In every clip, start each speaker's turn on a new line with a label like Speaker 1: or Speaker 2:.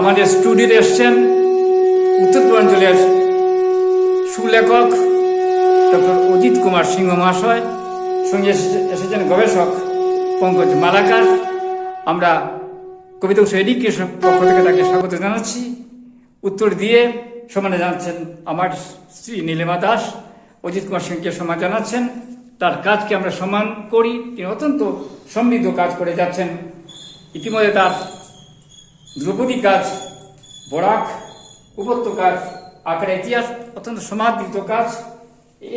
Speaker 1: আমাদের স্টুডিওতে এসছেন উত্তর পূর্বাঞ্চলের সুলেখক ডক্টর অজিত কুমার সিংহ মহাশয়, সঙ্গে এসেছেন গবেষক পঙ্কজ মালাকার। আমরা কবিতা উৎসব এডুকেশন পক্ষ থেকে তাকে স্বাগত জানাচ্ছি। উত্তর দিয়ে সম্মানে জানাচ্ছেন আমার স্ত্রী নীলিমা দাস। অজিত কুমার সিংকে সম্মান জানাচ্ছেন, তার কাজকে আমরা সম্মান করি। তিনি অত্যন্ত সমৃদ্ধ কাজ করে যাচ্ছেন। ইতিমধ্যে তার দ্রৌপদী কাজ, বরাক উপত্যকার আকারে ইতিহাস, অত্যন্ত সমাদৃত কাজ।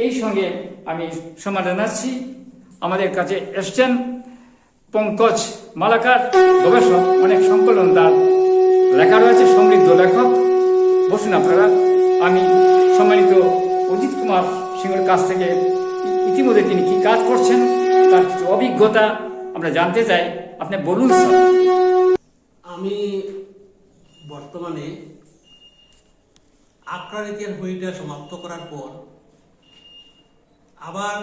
Speaker 1: এই সঙ্গে আমি সম্মান জানাচ্ছি আমাদের কাছে এসছেন পঙ্কজ মালাকার, গবেষক, অনেক সংকলন তার লেখা রয়েছে, সমৃদ্ধ লেখক। বসুন আপনারা। আমি সম্মানিত অজিত কুমার সিংহের কাছ থেকে ইতিমধ্যে তিনি কি কাজ করছেন, তার কিছু অভিজ্ঞতা আমরা জানতে চাই। আপনি বলুন স্যার।
Speaker 2: আমি বর্তমানে আখড়ার ইতিহাস বইটা সমাপ্ত করার পর আবার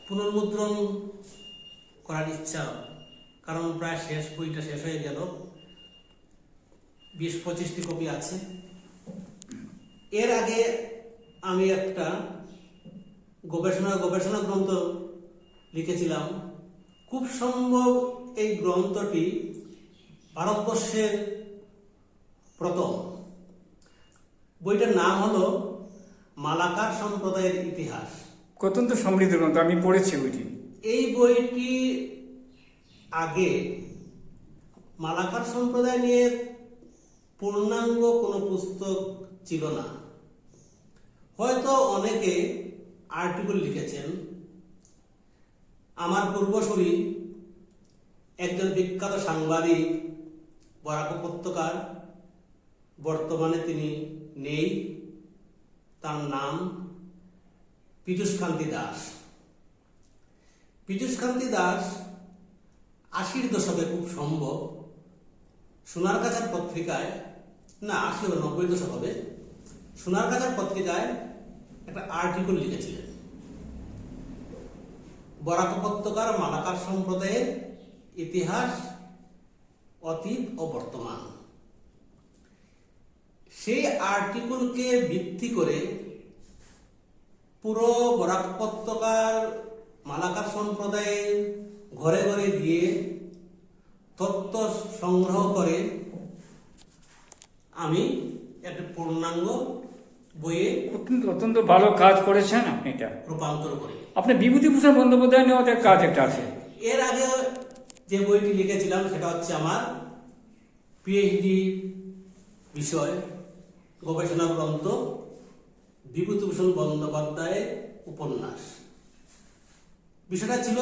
Speaker 2: পুনর্মুদ্রণ করার ইচ্ছা, কারণ প্রায় বইটা শেষ হয়ে গেল, 20-25টি কপি আছে। এর আগে আমি একটা গবেষণা গ্রন্থ লিখেছিলাম। খুব সম্ভব এই গ্রন্থটি ভারতবর্ষের প্রথম। বইটার নাম হলো মালাকার সম্প্রদায়ের ইতিহাস।
Speaker 1: অত্যন্ত সমৃদ্ধ গ্রন্থ, আমি পড়েছি বইটি।
Speaker 2: এই বইটি আগে মালাকার সম্প্রদায় নিয়ে পূর্ণাঙ্গ কোনো পুস্তক ছিল না। হয়তো অনেকে আর্টিকেল লিখেছেন। আমার পূর্বসূরি একজন বিখ্যাত সাংবাদিক, বরাক উপত্যকার, বর্তমানে তিনি নেই, তার নাম পীযূষকান্তি দাস। পীযূষকান্তি দাস 80-র দশকে খুব সম্ভব সোনারগাছার পত্রিকায়, না 80-90 দশক হবে, সোনারগাছার পত্রিকায় একটা আর্টিকেল লিখেছিলেন, বরাক উপত্যকার মালাকার সম্প্রদায়ের ইতিহাস, অতীত ও বর্তমান। সেই আর্টিকেলকে ভিত্তি করে পুরো বরাক উপত্যকার মালাকার সম্প্রদায়ের ঘরে ঘরে গিয়ে তথ্য সংগ্রহ করে আমি একটা পূর্ণাঙ্গ বইয়ে
Speaker 1: অত্যন্ত ভালো কাজ করেছেন আপনি। এটা
Speaker 2: রূপান্তর করি।
Speaker 1: আপনি বিভূতিভূষণ বন্দ্যোপাধ্যায় নিয়ে ওদের কাজ একটা আছে।
Speaker 2: এর আগে যে বইটি লিখেছিলাম সেটা হচ্ছে আমার পিএইচডি বিষয়, গবেষণা গ্রন্থ, বিভূতিভূষণ বন্দ্যোপাধ্যায়ের উপন্যাস। বিষয়টা ছিল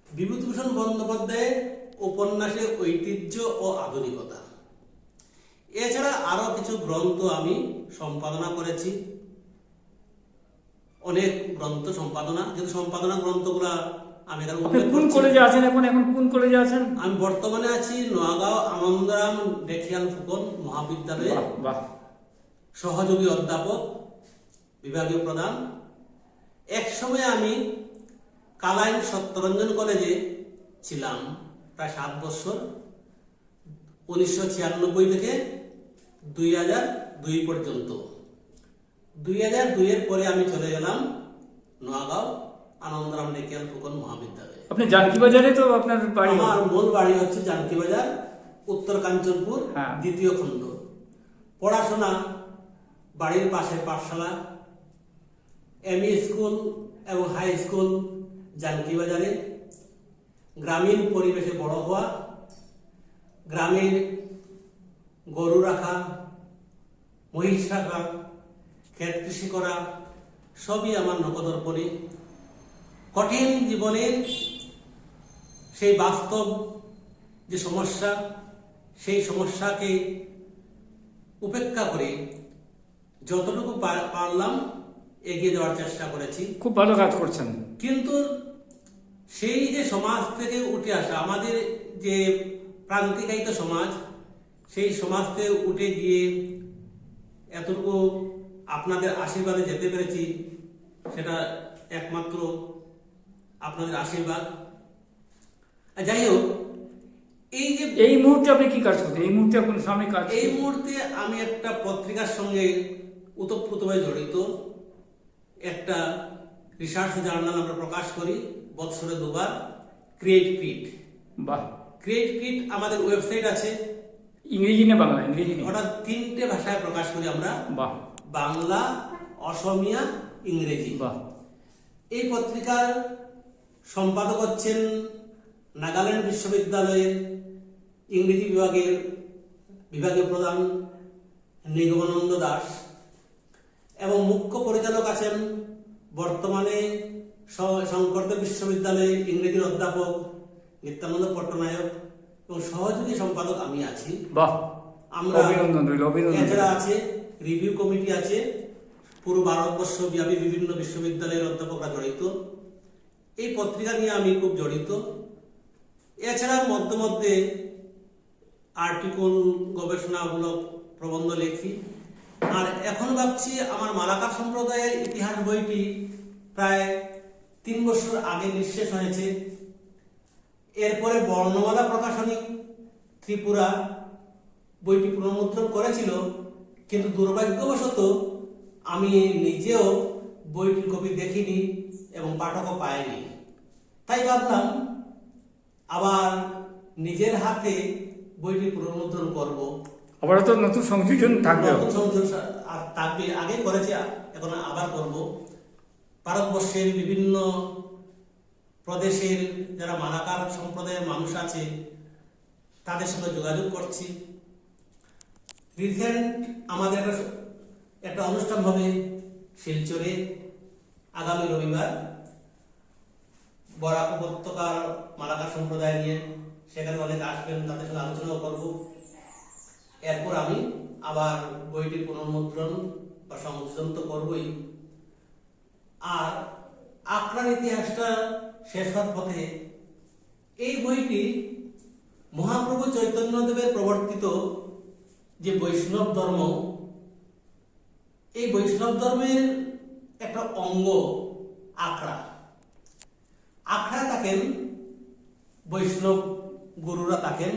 Speaker 2: বিভূতিভূষণ বন্দ্যোপাধ্যায়ের উপন্যাসের ঐতিহ্য ও আধুনিকতা। এছাড়া আরো কিছু গ্রন্থ আমি সম্পাদনা করেছি, অনেক গ্রন্থ সম্পাদনা, কিন্তু সম্পাদনা গ্রন্থগুলা আমি
Speaker 1: কোন কলেজে আছেন এখন? কোন কলেজে আছেন?
Speaker 2: আমি বর্তমানে আছি নোয়াগাঁও আনন্দরাম ডেখিয়াল ফুকন মহাবিদ্যালয়ে সহযোগী অধ্যাপক, বিভাগীয় প্রধান। এক সময় আমি কালাইন সত্যরঞ্জন কলেজে ছিলাম প্রায় 7 বছর, 1996 থেকে 2002 পর্যন্ত। 2002 এর পরে আমি চলে গেলাম নোয়াগাঁও আনন্দরাম ডেখিয়াল ফুকন মহাবিদ্যালয়ে।
Speaker 1: আপনি জানকী বাজারে তো আপনার বাড়ি?
Speaker 2: আমার মূল বাড়ি হচ্ছে জানকী বাজার, উত্তর কাঞ্চনপুর, 2য় খণ্ড। পড়াশোনা বাড়ির পাশে পাঠশালা, এমই স্কুল এবং হাই স্কুল জানকী বাজারে। গ্রামীণ পরিবেশে বড় হওয়া, গ্রামের গরু রাখা, মহিষ রাখা, ক্ষেত কৃষি করা, সবই আমার নখদর্পণে। কঠিন জীবনের সেই বাস্তব যে সমস্যা, সেই সমস্যাকে উপেক্ষা করে যতটুকু পারলাম এগিয়ে যাওয়ার চেষ্টা করেছি।
Speaker 1: খুব ভালো কাজ করছেন।
Speaker 2: কিন্তু সেই যে সমাজ থেকে উঠে আসা, আমাদের যে প্রান্তিকায়িত সমাজ, সেই সমাজ থেকে উঠে গিয়ে এতটুকু আপনাদের আশীর্বাদে যেতে পেরেছি, সেটা একমাত্র আপনাদের আশীর্বাদ। যাই হোক, এই যে
Speaker 1: এই মুহূর্তে আপনি কি কাজ করছেন? এই মুহূর্তে আপনার স্বামী কাজ
Speaker 2: এই মুহূর্তে আমি একটা পত্রিকার সঙ্গে ওতপ্রোতভাবে জড়িত। একটা রিসার্চ জার্নাল আমরা প্রকাশ করি বৎসরে দুবার, ক্রিয়েট ক্রিট।
Speaker 1: বাহ,
Speaker 2: ক্রিয়েট ক্রিট আমাদের ওয়েবসাইট আছে,
Speaker 1: ইংরেজি না বাংলা? ইংরেজি নেই।
Speaker 2: ওটা 3টে ভাষায় প্রকাশ করি আমরা,
Speaker 1: বাহ
Speaker 2: বাংলা, অসমিয়া, ইংরেজি।
Speaker 1: বাহ,
Speaker 2: এই পত্রিকার সম্পাদক হচ্ছেন নাগাল্যান্ড বিশ্ববিদ্যালয়ের ইংরেজি বিভাগীয় প্রধান নিগমানন্দ দাস, এবং মুখ্য পরিচালক আছেন বর্তমানে শঙ্করদেব বিশ্ববিদ্যালয়ের ইংরেজির অধ্যাপক নিত্যানন্দ পট্টনায়ক, এবং সহযোগী সম্পাদক আমি আছি।
Speaker 1: বাহ,
Speaker 2: আমরা
Speaker 1: অভিনন্দন রইল, অভিনন্দন।
Speaker 2: এছাড়া আছে রিভিউ কমিটি আছে, পুরো ভারতবর্ষ ব্যাপী বিভিন্ন বিশ্ববিদ্যালয়ের অধ্যাপকরা জড়িত। এই পত্রিকা নিয়ে আমি খুব জড়িত। এছাড়া মধ্যে মধ্যে আর্টিকেল, গবেষণামূলক প্রবন্ধ লেখি। আর এখন ভাবছি আমার মালাকার সম্প্রদায়ের ইতিহাস বইটি প্রায় 3 বছর আগে নিঃশেষ হয়েছে। এরপরে বর্ণমালা প্রকাশনী ত্রিপুরা বইটি পুনর্মুদ্রণ করেছিল, কিন্তু দুর্ভাগ্যবশত আমি নিজেও বইটির কপি দেখিনি এবং পাঠকও পাইনি। তাই ভাবলাম আবার নিজের হাতে বইটি পুনর্মুদ্রণ করব।
Speaker 1: আবার তো নতুন সংযোজন থাকবে।
Speaker 2: নতুন সংযোজন থাকবে, আগে করেছি, এখন আবার করব। ভারতবর্ষের বিভিন্ন প্রদেশের যারা মালাকার সম্প্রদায়ের মানুষ আছে তাদের সঙ্গে যোগাযোগ করছি। রিসেন্ট আমাদের একটা অনুষ্ঠান হবে শিলচরে আগামী রবিবার, বরাক উপত্যকার মালাকার সম্প্রদায় নিয়ে। সেখানে অনেক আসবেন, তাদের সঙ্গে আলোচনাও করব। এরপর আমি আবার বইটি পুনর্মুদ্রণ বা সংযোজন তো করবই। আর আখড়ার ইতিহাসটা শেষ হওয়ার পথে এই বইটি মহাপ্রভু চৈতন্যদেবের প্রবর্তিত যে বৈষ্ণব ধর্ম, এই বৈষ্ণব ধর্মের একটা অঙ্গ আখড়া। আখড়ায় থাকেন বৈষ্ণব গুরুরা, থাকেন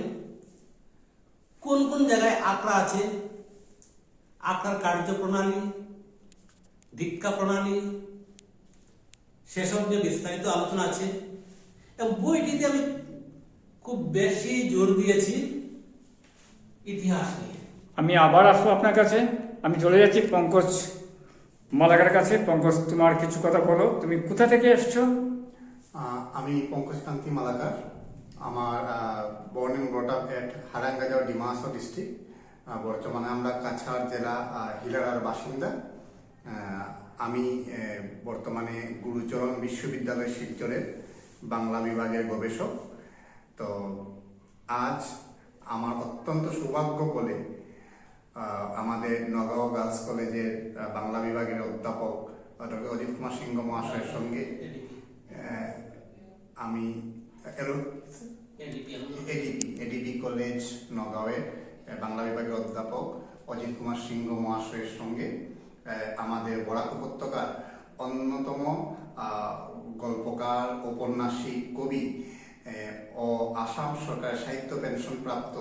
Speaker 2: কোন কোন জায়গায় আখড়া আছে, আখড়ার কার্যপ্রণালী, দীক্ষা প্রণালী, সেসব নিয়ে বিস্তারিত আলোচনা আছে। এবং বইটিতে আমি খুব বেশি জোর দিয়েছি ইতিহাস নিয়ে।
Speaker 1: আমি আবার আসবো আপনার কাছে। আমি চলে যাচ্ছি পঙ্কজ মালাকার কাছে। পঙ্কজ, তোমার কিছু কথা বলো। তুমি কোথা থেকে এসছো?
Speaker 3: আমি পঙ্কজ কান্তি মালাকার। আমার born and brought up at Harangajao, Dima Hasao district. বর্তমানে আমরা কাছাড় জেলা হিলারার বাসিন্দা। আমি বর্তমানে গুরুচরণ বিশ্ববিদ্যালয় শিলচরের বাংলা বিভাগের গবেষক। তো আজ আমার অত্যন্ত সৌভাগ্য বলে আমাদের নগাঁও গার্লস কলেজের বাংলা বিভাগের অধ্যাপক ডক্টর অজিত কুমার সিংহ মহাশয়ের সঙ্গে আমি এডিপি কলেজ নগাঁওয়ের বাংলা বিভাগের অধ্যাপক অজিত কুমার সিংহ মহাশয়ের সঙ্গে আমাদের বরাক উপত্যকার অন্যতম গল্পকার, ঔপন্যাসিক, কবি ও আসাম সরকারের সাহিত্য পেনশন প্রাপ্ত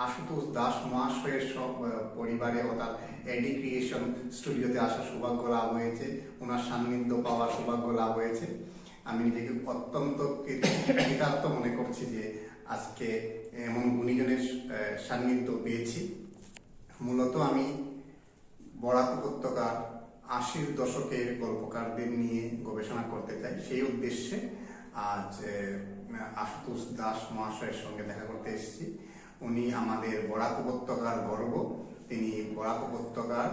Speaker 3: আশুতোষ দাস মহাশয়ের পরিবারে ও তার এডি ক্রিয়েশন স্টুডিওতে আসার সৌভাগ্য লাভ হয়েছে, ওনার সান্নিধ্য পাওয়ার সৌভাগ্য লাভ হয়েছে। আমি নিজেকে অত্যন্ত কৃতার্থ মনে করছি যে আজকে এমন গুণীজনের সান্নিধ্য পেয়েছি। মূলত আমি বরাক উপত্যকার 80-র দশকের গল্পকারদের নিয়ে গবেষণা করতে চাই। সেই উদ্দেশ্যে আজ আশুতোষ দাস মহাশয়ের সঙ্গে দেখা করতে এসেছি। উনি আমাদের বরাক উপত্যকার গর্ব। তিনি বরাক উপত্যকার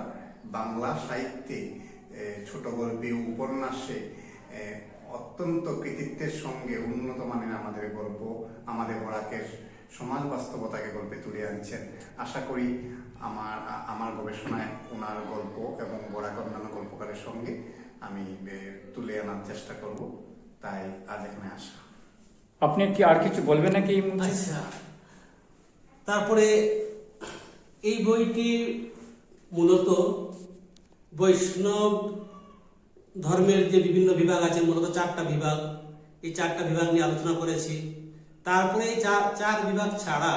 Speaker 3: বাংলা সাহিত্যে ছোট গল্পে, উপন্যাসে অত্যন্ত কৃতিত্বের সঙ্গে উন্নত মানের আমাদের গল্প, আমাদের বরাকের সমাজ বাস্তবতাকে গল্পে তুলে আনছেন। আশা করি আমার গবেষণায় ওনার গল্প এবং বরাকের অন্যান্য গল্পকারের সঙ্গে আমি তুলে আনার চেষ্টা করব। তাই আজ এখানে আসা।
Speaker 1: আপনি কি আর কিছু বলবেন নাকি?
Speaker 2: আচ্ছা, তারপরে এই বইটি মূলত বৈষ্ণব ধর্মের যে বিভিন্ন বিভাগ আছে, মূলত 4টা বিভাগ, এই 4টা বিভাগ নিয়ে আলোচনা করেছি। তারপরে এই চার বিভাগ ছাড়া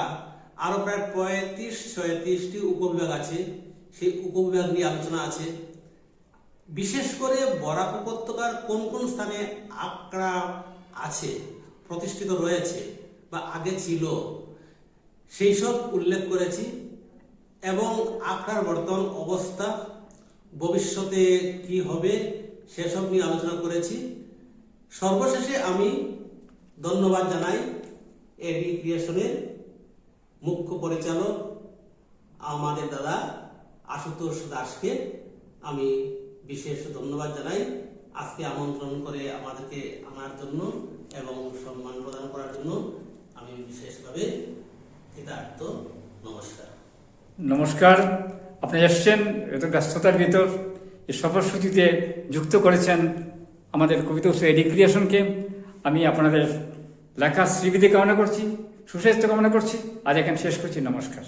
Speaker 2: আরো প্রায় 35-36টি উপবিভাগ আছে, সেই উপবিভাগ নিয়ে আলোচনা আছে। বিশেষ করে বরাক উপত্যকার কোন কোন স্থানে আখড়া আছে, প্রতিষ্ঠিত রয়েছে বা আগে ছিল, সেই সব উল্লেখ করেছি এবং আখড়ার বর্তমান অবস্থা, ভবিষ্যতে কি হবে সেসব নিয়ে আলোচনা করেছি। সর্বশেষে আমি ধন্যবাদ জানাই এডি ক্রিয়েশনের মুখ্য পরিচালক আমাদের দাদা আশুতোষ দাসকে আমি বিশেষ ধন্যবাদ জানাই আজকে আমন্ত্রণ করে আমাদেরকে আনার জন্য এবং সম্মান প্রদান করার জন্য আমি বিশেষভাবে কৃতার্থ। নমস্কার।
Speaker 1: নমস্কার। আপনি এসছেন এত ব্যস্ততার ভিতর, এই সফরসূচিতে যুক্ত করেছেন আমাদের কবিতা উৎসব এডি ক্রিয়েশনকে। আমি আপনাদের লেখা শ্রীবিধি কামনা করছি, সুস্বাস্থ্য কামনা করছি। আজ এখানে শেষ করছি। নমস্কার।